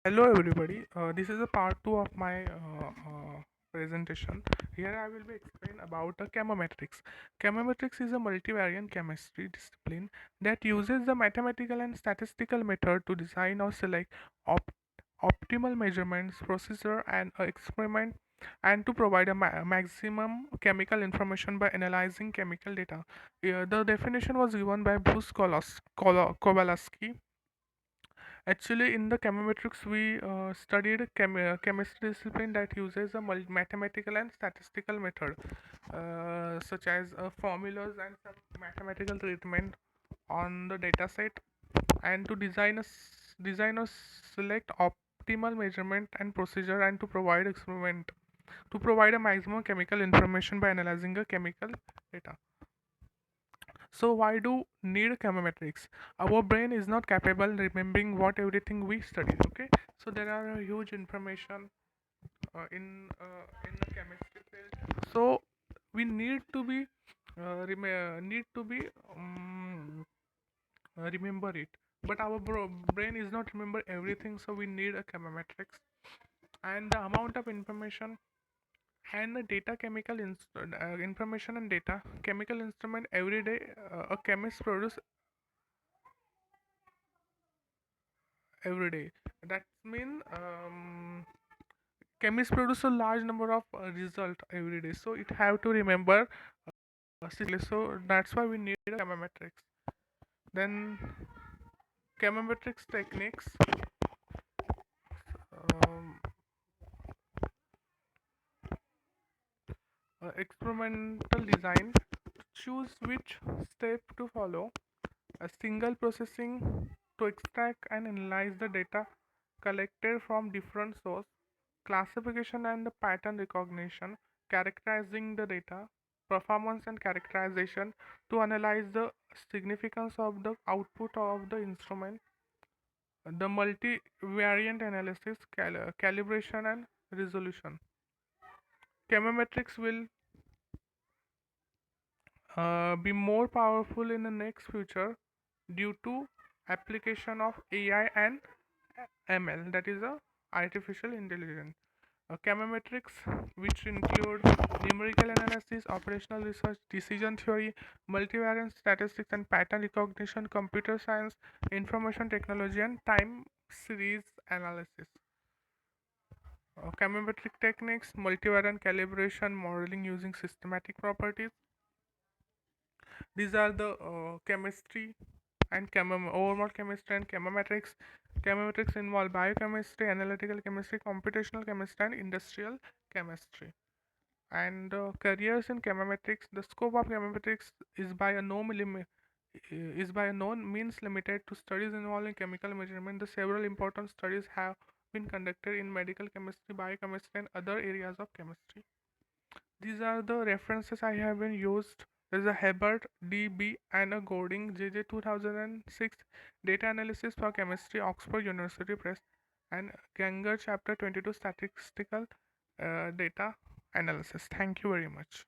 Hello, everybody. This is a part two of my presentation. Here I will be explain about the chemometrics. Chemometrics is a multivariate chemistry discipline that uses the mathematical and statistical method to design or select op- optimal measurements, procedure, and experiment, and to provide a maximum chemical information by analyzing chemical data. The definition was given by Bruce Kowalski. Actually, in the chemometrics, we studied chemistry discipline that uses a mathematical and statistical method, such as formulas and some mathematical treatment on the data set, and to design or select optimal measurement and procedure, and to provide experiment to provide a maximum chemical information by analyzing a chemical data. So why do need chemometrics? Our brain is not capable remembering what everything we studied. Okay, so there are a huge information in the chemistry field. So we need to be remember it. But our brain is not remember everything, so we need a chemometrics. And the amount of information and the data information and data chemical instrument every day a chemist produce every day. That means chemists produce a large number of result every day, so it have to remember so that's why we need a chemometrics. Then chemometrics techniques, um, experimental design, choose which step to follow, a single processing to extract and analyze the data collected from different sources, classification and the pattern recognition, characterizing the data, performance and characterization to analyze the significance of the output of the instrument, the multivariant analysis, calibration and resolution. Chemometrics will be more powerful in the next future due to application of AI and ML, that is a artificial intelligence. Chemometrics, which include numerical analysis, operational research, decision theory, multivariate statistics and pattern recognition, computer science, information technology, and time series analysis. Chemometric techniques, multivariate calibration, modeling using systematic properties. These are the chemistry and overall chemistry and chemometrics. Chemometrics involve biochemistry, analytical chemistry, computational chemistry, and industrial chemistry. And careers in chemometrics, the scope of chemometrics is by no means limited to studies involving chemical measurement. The several important studies have been conducted in medical chemistry, biochemistry, and other areas of chemistry. These are the references I have been used. There's a Hebert, D.B. and a Gording, J.J. 2006, Data Analysis for Chemistry, Oxford University Press, and Ganger Chapter 22, Statistical Data Analysis. Thank you very much.